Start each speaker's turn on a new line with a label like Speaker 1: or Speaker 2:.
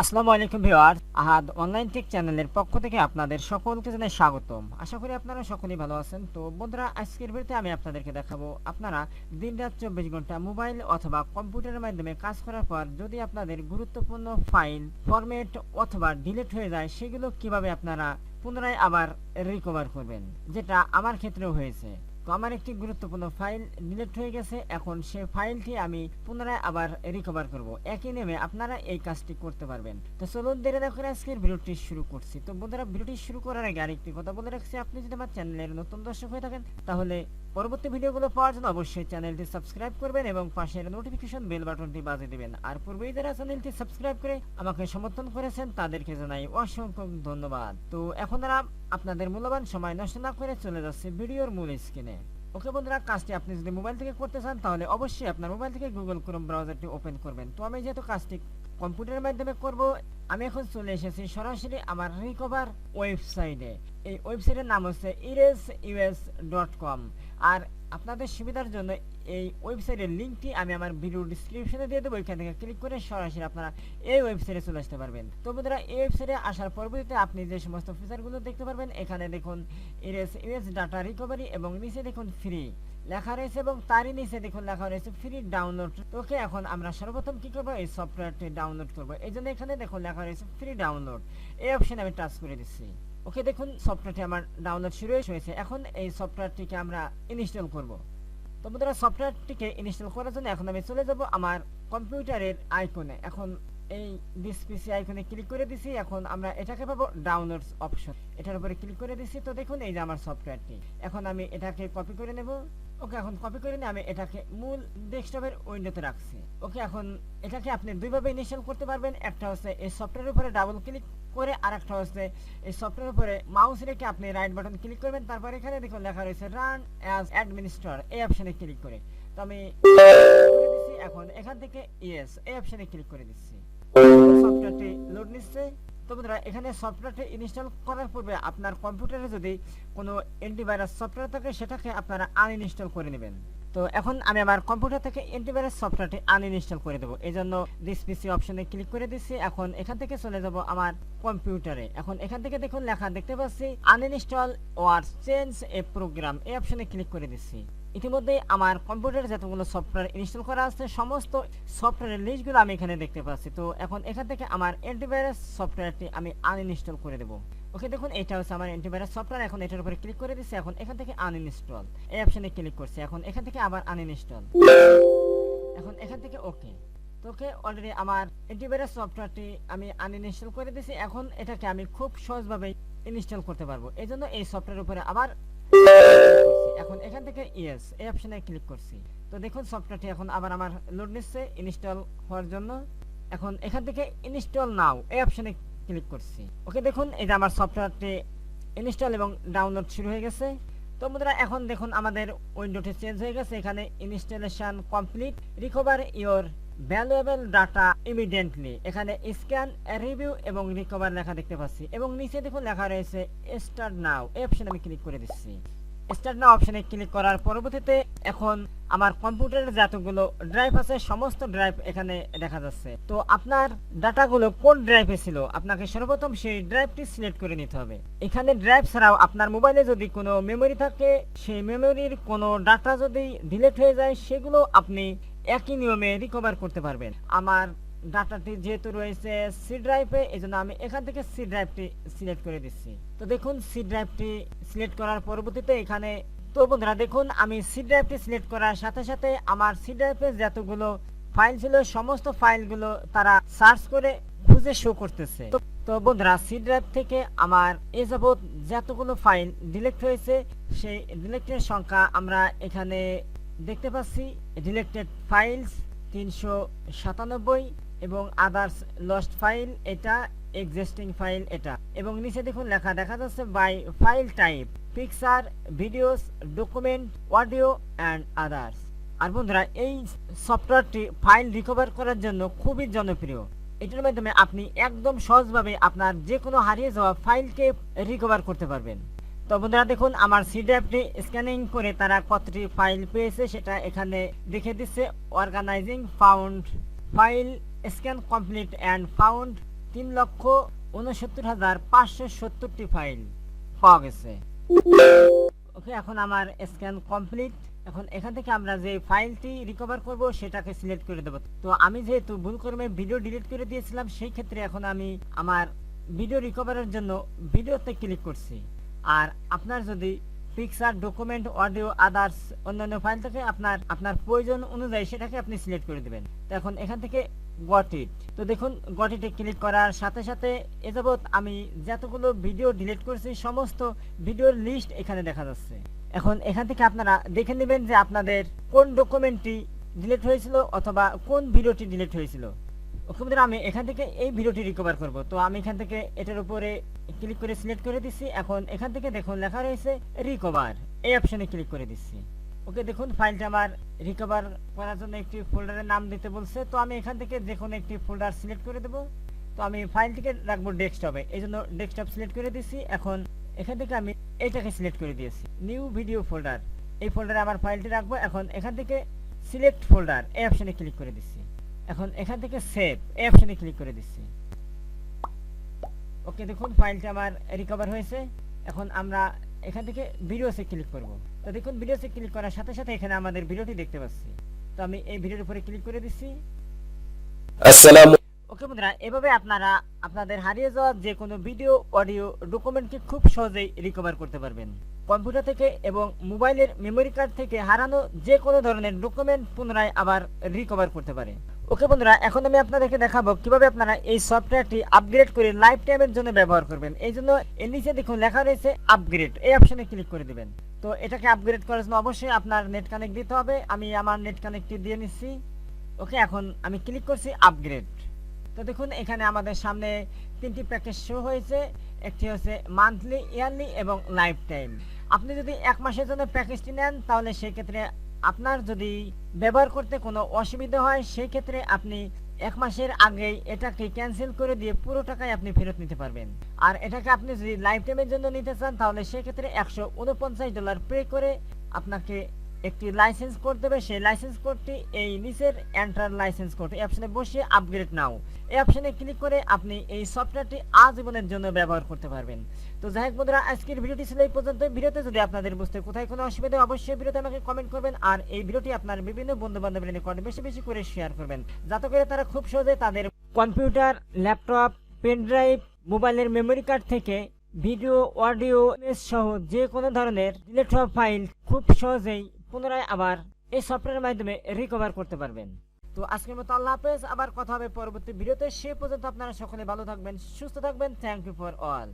Speaker 1: আসসালামু আলাইকুম ভিউয়ার, আহাদ online take চ্যানেলের পক্ষ থেকে আপনাদের সকলকে জানাই স্বাগতম। আশা করি আপনারা সকলেই ভালো আছেন। তো বন্ধুরা, আজকের ভিডিওতে আমি আপনাদেরকে দেখাবো আপনারা দিনরাত 24 ঘন্টা মোবাইল অথবা কম্পিউটারের মাধ্যমে কাজ করার পর যদি আপনাদের গুরুত্বপূর্ণ ফাইল ফরম্যাট অথবা ডিলিট হয়ে যায়, সেগুলো কিভাবে আপনারা পুনরায় আবার রিকভার করবেন, যেটা আমার ক্ষেত্রেও হয়েছে। তো আমার একটি গুরুত্বপূর্ণ ফাইল ডিলিট হয়ে গেছে, এখন সেই ফাইলটি আমি পুনরায় আবার রিকভার করব। একই নেমে আপনারা এই কাজটি করতে পারবেন। তো চলুন দেরি না করে আজকের ভিডিওটি শুরু করছি। তো বন্ধুরা, ভিডিওটি শুরু করার আগে আরেকটি কথা বলে রাখছি, আপনি যদি আমার চ্যানেলের নতুন দর্শক হয়ে থাকেন তাহলে পরবর্তী ভিডিওগুলো পাওয়ার জন্য অবশ্যই চ্যানেলটি সাবস্ক্রাইব করবেন এবং পাশের নোটিফিকেশন বেল বাটনটি বাজিয়ে দিবেন। আর পূর্বেই যারা চ্যানেলটি সাবস্ক্রাইব করে আমাকে সমর্থন করেছেন তাদেরকে জানাই অসংখ্য ধন্যবাদ। তো এখন আপনাদের মূল্যবান সময় নষ্ট না করে চলে যাচ্ছে ভিডিওর মূল স্ক্রিনে। ওকে বন্ধুরা, কাজটি আপনি যদি মোবাইল থেকে করতে চান তাহলে অবশ্যই আপনার মোবাইল থেকে গুগল ক্রোম ব্রাউজারটি ওপেন করবেন। তো আমি যেহেতু কাজটি কম্পিউটারের মাধ্যমে করব, আমি এখন চলে এসেছি সরাসরি আমার রিকভার ওয়েবসাইটে। এই ওয়েবসাইটের নাম হচ্ছে easeus.com। আর আপনাদের সুবিধার জন্য এই ওয়েবসাইটের লিঙ্কটি আমি আমার ভিডিও ডিসক্রিপশনে দিয়ে দেবো। এখান থেকে ক্লিক করে সরাসরি আপনারা এই ওয়েবসাইটে চলে আসতে পারবেন। তো বন্ধুরা, এই ওয়েবসাইটে আসার পরবর্তীতে আপনি যে সমস্ত ফিচারগুলো দেখতে পারবেন, এখানে দেখুন ইউএস ডাটা রিকভারি এবং নিচে দেখুন ফ্রি লেখা রয়েছে এবং তারই নিচে দেখুন লেখা রয়েছে ফ্রি ডাউনলোড। তোকে এখন আমরা সর্বপ্রথম কি করবো, এই সফটওয়্যারটি ডাউনলোড করবো। এই জন্য এখানে দেখুন লেখা রয়েছে ফ্রি ডাউনলোড, এই অপশনে আমি টাচ করে দিচ্ছি। ওকে, দেখুন সফটওয়্যারটি আমার ডাউনলোড শুরু হয়েছে। এখন এই সফটওয়্যারটিকে আমরা ইনস্টল করব। তো বন্ধুরা, সফটওয়্যারটিকে ইনস্টল করার জন্য এখন আমি চলে যাব আমার কম্পিউটারের আইকনে। এখন এই দিস পিসি আইকনে ক্লিক করে দিছি। এখন আমরা এটাকে পাবো ডাউনলোডস অপশন, এটার উপরে ক্লিক করে দিছি। তো দেখুন এই যে আমার সফটওয়্যারটি, এখন আমি এটাকে কপি করে নেব। ওকে, এখন কপি করে নিয়ে আমি এটাকে মূল ডেস্কটপের উইন্ডোতে রাখছি। ওকে, এখন এটাকে আপনি দুইভাবে ইনস্টল করতে পারবেন। একটা হচ্ছে এই সফটওয়্যারের উপরে ডাবল ক্লিক করে, আর একটা হচ্ছে এই সফটওয়্যারের উপরে মাউস রেখে আপনি রাইট বাটন ক্লিক করবেন। তারপর এখানে দেখুন লেখা রয়েছে রান অ্যাজ অ্যাডমিনিস্ট্রেটর, এই অপশনে ক্লিক করে। তো আমি করে দিচ্ছি। এখন এখান থেকে ইয়েস এই অপশনে ক্লিক করে দিচ্ছি। সফটওয়্যারটি লোড নিচ্ছে। তো বন্ধুরা, এখানে সফটওয়্যারটি ইনস্টল করার পূর্বে আপনার কম্পিউটারে যদি কোনো অ্যান্টিভাইরাস সফটওয়্যার থাকে সেটাকে আপনারা আনইনস্টল করে নেবেন। তো এখন আমি আমার কম্পিউটার থেকে অ্যান্টিভাইরাস সফটওয়্যারটি আনইনস্টল করে দেবো। এই জন্য দিস পিসি অপশনে ক্লিক করে দিচ্ছি। এখন এখান থেকে চলে যাব আমার কম্পিউটারে। এখন এখান থেকে দেখুন লেখা দেখতে পাচ্ছি uninstall or change a program, এই অপশনে ক্লিক করে দিচ্ছি। ইতিমধ্যে আমার কম্পিউটারে যতগুলো সফটওয়্যার ইনস্টল করা আছে সমস্ত সফটওয়্যারের লিস্টগুলো আমি এখানে দেখতে পাচ্ছি। তো এখন এখান থেকে আমার অ্যান্টিভাইরাস সফটওয়্যারটি আমি আনইনস্টল করে দেবো। ওকে, দেখুন এটা হচ্ছে আমার অ্যান্টিভাইরাস সফটওয়্যার। এখন এটার উপরে ক্লিক করে দিচ্ছি। এখন এখান থেকে আনইনস্টল এই অপশনে ক্লিক করছি। এখন এখান থেকে আবার আনইনস্টল, এখন এখান থেকে ওকে। তো ওকে, অলরেডি আমার অ্যান্টিভাইরাস সফটওয়্যারটি আমি আনইনস্টল করে দিয়েছি। এখন এটাকে আমি খুব সহজভাবে ইনস্টল করতে পারবো। এই জন্য এই সফটওয়্যারের উপরে আবার এখন এখান থেকে ইয়েস এই অপশনে ক্লিক করছি। তো দেখুন সফটওয়্যারটি এখন আবার আমার লোড নিচ্ছে ইনস্টল হওয়ার জন্য। এখন এখান থেকে ইনস্টল নাও এই অপশনে ক্লিক করছি। ওকে, দেখুন এই যে আমার সফটওয়্যারটি ইনস্টল এবং ডাউনলোড শুরু হয়ে গেছে। তো বন্ধুরা, এখন দেখুন আমাদের উইন্ডোটি চেঞ্জ হয়ে গেছে। এখানে installation complete, recover your valuable data immediately, এখানে স্ক্যান রিভিউ এবং রিকভার লেখা দেখতে পাচ্ছি এবং নিচে দেখুন লেখা রয়েছে স্টার্ট নাও, এই অপশনে আমি ক্লিক করে দিচ্ছি। স্টার্ট নাও অপশনে ক্লিক করার পরবর্তীতে এখন আমার কম্পিউটারের যতগুলো ড্রাইভ আছে সমস্ত ড্রাইভ এখানে দেখা যাচ্ছে। তো আপনার ডাটাগুলো কোন ড্রাইভে ছিল আপনাকে সর্বপ্রথম সেই ড্রাইভটি সিলেক্ট করে নিতে হবে। এখানে ড্রাইভ ছাড়াও আপনার মোবাইলে যদি কোনো মেমোরি থাকে, সেই মেমোরির কোনো ডাটা যদি ডিলিট হয়ে যায় সেগুলো আপনি একই নিয়মে রিকভার করতে পারবেন। আমার ডাটাটি যেহেতু রয়েছে সি ড্রাইভে, এই জন্য আমি এখান থেকে সি ড্রাইভটি সিলেক্ট করে দিচ্ছি। তো দেখুন সি ড্রাইভটি সিলেক্ট করার পরবর্তীতে এখানে, তো বন্ধুরা দেখুন আমি সি ড্রাইভটি সিলেক্ট করার সাথে সাথে আমার সি ড্রাইভে যতগুলো ফাইল ছিল সমস্ত ফাইলগুলো তারা সার্চ করে খুঁজে শো করতেছে। তো বন্ধুরা, সি ড্রাইভ থেকে আমার এ যাবৎ যতগুলো ফাইল ডিলিট হয়েছে সেই ডিলিটের সংখ্যা আমরা এখানে দেখতে পাচ্ছি। ডিলেক্টেড ফাইলস 397 এবং আদার্স লস্ট ফাইল এটা, এক্সিস্টিং ফাইল এটা, এবং নিচে দেখুন লেখা দেখা যাচ্ছে by file type, picture, videos, document, audio and others. আর বন্ধুরা, এই সফটওয়্যারটি ফাইল রিকভার করার জন্য খুবই জনপ্রিয়। এটার মাধ্যমে আপনি একদম সহজভাবে আপনার যে কোনো হারিয়ে যাওয়া ফাইলকে রিকভার করতে পারবেন। তো বন্ধুরা দেখুন আমার সি ড্রাইভটি স্ক্যানিং করে তারা কতটি ফাইল পেয়েছে সেটা এখানে দেখে দিচ্ছে। Organizing found file scan complete and found 3,69,570টি ফাইল পাওয়া গেছে। ওকে, এখন আমার স্ক্যান কমপ্লিট। এখন এখান থেকে আমরা যে ফাইলটি রিকভার করব সেটাকে সিলেক্ট করে দেব। তো আমি যেহেতু ভুল করে ভিডিও ডিলিট করে দিয়েছিলাম, সেই ক্ষেত্রে এখন আমি আমার ভিডিও রিকভারের জন্য ভিডিওতে ক্লিক করছি। আর আপনার যদি পিকচার, ডকুমেন্ট, অডিও, আদার্স অন্যান্য ফাইল থেকে আপনার প্রয়োজন অনুযায়ী সেটাকে আপনি সিলেক্ট করে দেবেন। তো এখন এখান থেকে গট ইট। তো দেখুন, গট ইটে ক্লিক করার সাথে সাথে এ যাবৎ আমি যতগুলো ভিডিও ডিলিট করেছি সমস্ত ভিডিওর লিস্ট এখানে দেখা যাচ্ছে। এখন এখান থেকে আপনারা দেখে নেবেন যে আপনাদের কোন ডকুমেন্টটি ডিলিট হয়েছিল অথবা কোন ভিডিওটি ডিলিট হয়েছিল। ওকে বন্ধুরা, আমি এখান থেকে এই ভিডিওটি রিকভার করব। তো আমি এখান থেকে এটার উপরে ক্লিক করে সিলেক্ট করে দিচ্ছি। এখন এখান থেকে দেখুন লেখা রয়েছে রিকভার, এই অপশনে ক্লিক করে দিচ্ছি। ওকে, দেখুন ফাইলটা আমার রিকভার করার জন্য একটি ফোল্ডারের নাম দিতে বলছে। তো আমি এখান থেকে যে কোনো একটি ফোল্ডার সিলেক্ট করে দেব। তো আমি ফাইলটিকে রাখবো ডেস্কটপে, এই জন্য ডেস্কটপ সিলেক্ট করে দিচ্ছি। এখন এখান থেকে আমি এইটাকে সিলেক্ট করে দিয়েছি, নিউ ভিডিও ফোল্ডার। এই ফোল্ডারে আমার ফাইলটি রাখবো। এখন এখান থেকে সিলেক্ট ফোল্ডার, এই অপশনে ক্লিক করে দিচ্ছি। এখন এখান থেকে সেভ, এই অপশনে ক্লিক করে দিচ্ছি। ওকে, দেখুন ফাইলটা আমার রিকভার হয়েছে। এখন আমরা এখান থেকে ভিডিওসে ক্লিক করব। তো দেখুন, ভিডিওসে ক্লিক করার সাথে সাথে এখানে আমাদের ভিডিওটি দেখতে পাচ্ছি। তো আমি এই ভিডিওর উপরে ক্লিক করে দিচ্ছি। ওকে বন্ধুরা, এভাবে আপনারা আপনাদের হারিয়ে যাওয়া যে কোনো ভিডিও, অডিও, ডকুমেন্টকে খুব সহজেই রিকভার করতে পারবেন। কম্পিউটার থেকে এবং মোবাইলের মেমোরি কার্ড থেকে হারানো যে কোনো ধরনের ডকুমেন্ট পুনরায় আবার রিকভার করতে পারে। ওকে বন্ধুরা, এখন আমি আপনাদেরকে দেখাবো কিভাবে আপনারা এই সফটওয়্যারটি আপগ্রেড করে লাইফ টাইমের জন্য ব্যবহার করবেন। এই জন্য এর নিচে দেখুন লেখা রয়েছে আপগ্রেড, এই অপশনে ক্লিক করে দিবেন। তো এটাকে আপগ্রেড করার জন্য অবশ্যই আপনার নেট কানেক্ট দিতে হবে। আমি আমার নেট কানেক্টটি দিয়ে নিচ্ছি। ওকে, এখন আমি ক্লিক করছি আপগ্রেড। তো দেখুন, এখানে আমাদের সামনে তিনটি প্যাকেজ শো হয়েছে। একটি হচ্ছে মান্থলি, ইয়ারলি এবং লাইফ টাইম। আপনি যদি 1 মাসের জন্য প্যাকেজটি নেন তাহলে সেই ক্ষেত্রে আপনার যদি ব্যবহার করতে কোনো অসুবিধা হয়, সেই ক্ষেত্রে আপনি 1 মাসের আগেই এটাকে ক্যান্সেল করে দিয়ে পুরো টাকাই আপনি ফেরত নিতে পারবেন। আর এটাকে আপনি যদি লাইফ টাইমের জন্য নিতে চান তাহলে সেক্ষেত্রে $149 পে করে আপনাকে একটি লাইসেন্স কোড দেবে। সেই লাইসেন্স কোডটি এই নিচের এন্টার লাইসেন্স কোড এই অপশনে বসিয়ে আপগ্রেড নাও, এই অপশনে ক্লিক করে আপনি এই সফটওয়্যারটি আজীবনের জন্য ব্যবহার করতে পারবেন। তো যাই হোক বন্ধুরা, আজকের ভিডিওটি ছিল এই পর্যন্ত। ভিডিওতে যদি আপনাদের বুঝতে কোথায় কোনো অসুবিধা অবশ্যই ভিডিওতে আমাকে কমেন্ট করবেন। আর এই ভিডিওটি আপনার বিভিন্ন বন্ধু বান্ধবের নিকট বেশি বেশি করে শেয়ার করবেন, যাতে করে তারা খুব সহজে তাদের কম্পিউটার, ল্যাপটপ, পেন ড্রাইভ, মোবাইলের মেমোরি কার্ড থেকে ভিডিও, অডিও, ইমেজ সহ যে কোনো ধরনের ডিলিট হওয়া ফাইল খুব সহজেই পুনরায় আবার এই সফটওয়্যারের মাধ্যমে রিকভার করতে পারবেন। তো আজকের মতো আল্লাহ হাফেজ, আবার কথা হবে পরবর্তী ভিডিওতে। সে পর্যন্ত আপনারা সকলে ভালো থাকবেন, সুস্থ থাকবেন। Thank you for all.